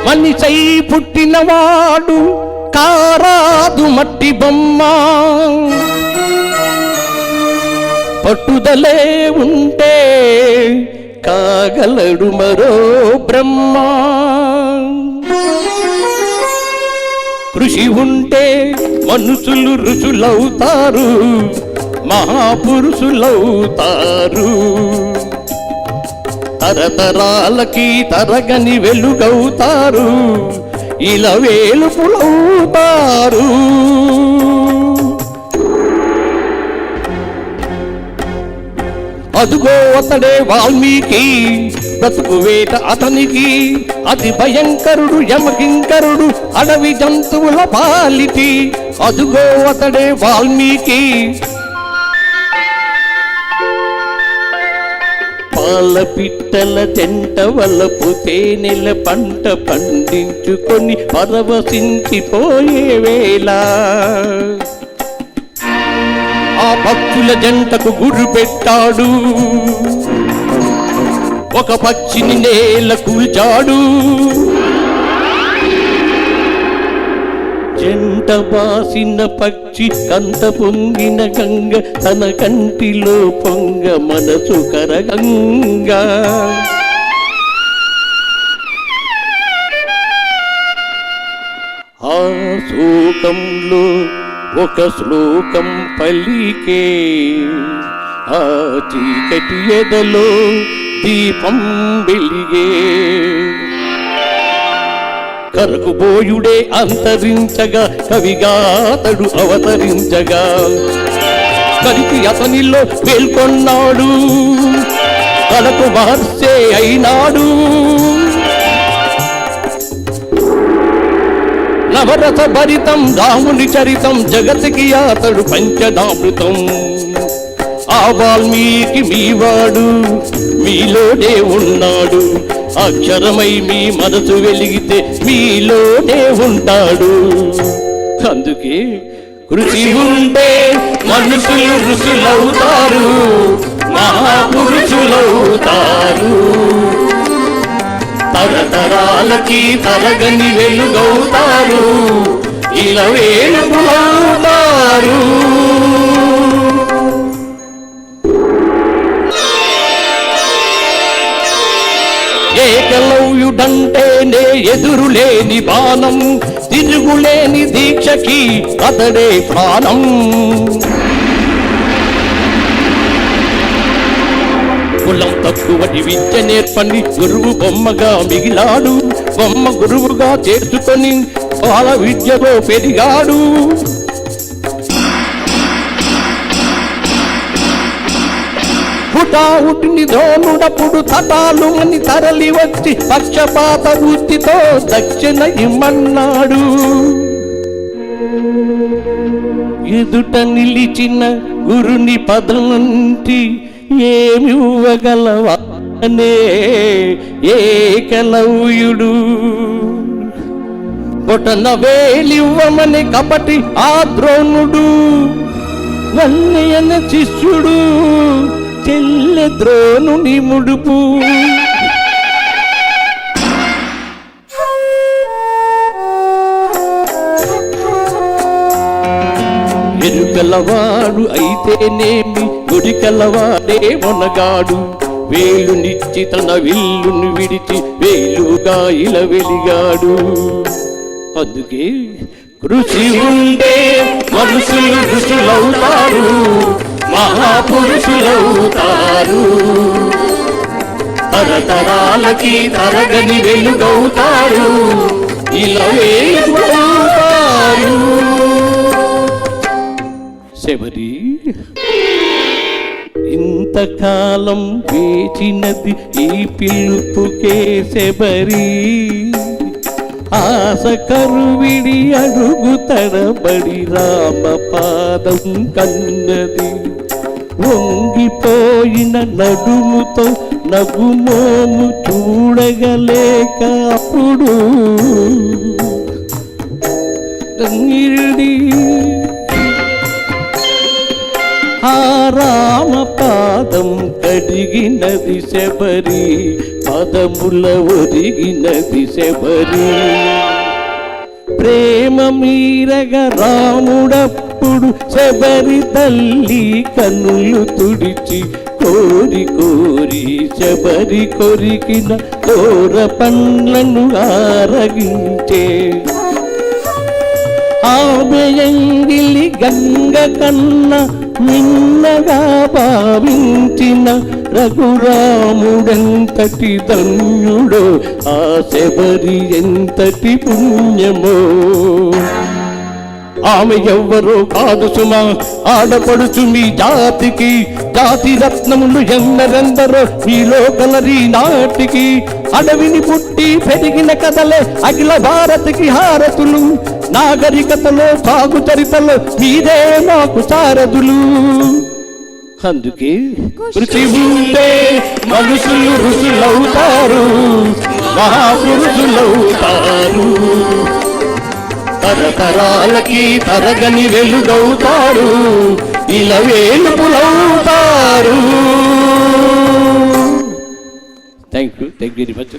మనిషై పుట్టినవాడు కారాదు మట్టి బొమ్మ, పట్టుదలే ఉంటే కాగలడు మరో బ్రహ్మ. కృషి ఉంటే మనుషులు ఋషులవుతారు, మహాపురుషులవుతారు. తరతరాలకి తరగని వెలుగవుతారు, ఇలా వేలుపులవుతారు. అదుగో అతడే వాల్మీకి, బ్రతుకు వేట అతనికి. అతి భయంకరుడు యమకింకరుడు, అడవి జంతువుల పాలిటి. అదుగో అతడే వాల్మీకి. పాల పిట్టల జంట వలపు తేనెల పంట పండించుకొని పరవశించిపోయే వేళ, ఆ పక్షుల జంటకు గురు పెట్టాడు, ఒక పక్షిని నేల కూల్చాడు. జంట బాసిన పక్షి కంత పొంగిన గంగ, తన కంటిలో పొంగ మనసు కరగంగా. ఆ శోకంలో ఒక శ్లోకం పలికే, ఆ చీకటి ఎదలో దీపం వెలిగే. కరకుబోయుడే అంతరించగా, కవిగాతడు అవతరించగా. కలిసి అతనిలో మేల్కొన్నాడు, కలకు మహర్షే అయినాడు. నవరస భరితం రాముని చరితం, జగతికి అతడు పంచదామృతం. ఆ వాల్మీకి మీవాడు, మీలోనే ఉన్నాడు. అక్షరమై మీ మనసు వెలిగితే మీలోనే ఉంటాడు. అందుకే కృషి ఉంటే మనుషులు ఋషులవుతారు, మహాపురుషులవుతారు. తరతరాలకి తరగని వెలుగవుతారు, ఇలా వేలుపులవుతారు. ఏకలవ్యుడంటేనే ఎదురులేని బాణం, తిరుగులేని దీక్షకి అతడే ప్రాణం. కులం తక్కువటి విద్య నేర్పని గురువు బొమ్మగా మిగిలాడు. బొమ్మ గురువుగా చేర్చుకొని బాల విద్యలో పెరిగాడు. హుటాహుటిని ధోనుడప్పుడు తటాలు అని తరలి వచ్చి పక్షపాత వృత్తితో దక్షిణ ఇమ్మన్నాడు. ఎదుట నిలిచిన గురుని పదనంటి ఏమివ్వగలవానే ఏకలవ్యుడు. బొటన వేలివ్వమని కపటి ఆ ద్రోణుడు, వన్నయన శిష్యుడు చెల్లె ద్రోణుని ముడుపు. ఎరుకలవాడు అయితేనేమి గుడికలవాడే మొనగాడు. వేలునిచ్చి తన విల్లును విడిచి వేలుగా ఇలా వెలిగాడు. అందుకే కృషి ఉంటే మనుషులు ఋషులవుతారు, మహాపురుషులవుతారు. తరతరాలకి తరగని వెలుగవుతారు, ఇలా వెలుగుతారు. శబరి ఇంతకాలం వేచినది ఈ పిలుపుకే శబరి. ఆశ కరువిడి అడుగు తడబడి రామ పాదం కన్నది. వంగిపోయిన నడుముతో నగుమోము చూడగలేక అప్పుడు ఆ రామ పాదం కడిగినది శబరి. పాదముల ఒరిగినది శబరి. ప్రేమ మీరగా రాముడప్పుడు శబరి తల్లి కన్నులు తుడిచి కోరి కోరి శబరి కొరికిన కోర పండ్లను ఆరగించే. ఆమెయంగిలి గంగ కన్న మిన్నగా భావించిన రఘురాముడెంతటి ధన్యుడో, ఆ శబరి ఎంతటి పుణ్యమో. ఆమె ఎవ్వరో కాదు సుమా, ఆడపడుచు మీ జాతికి. జాతి రత్నములు ఎన్నరెందరో మీలో కలరి నాటికి. అడవిని పుట్టి పెరిగిన కథలే అఖిల భారతికి హారతులు. నాగరికతలో సాగు చరితలో మీరే మాకు సారథులు. అందుకే కృషి ఉంటే మనుషులు ఋషులవుతారు, మహాపురుషులవుతారు. తరతరాలకి తరగని వెలుగవుతారు, ఇలా వేలుపులవుతారు. Thank you very much.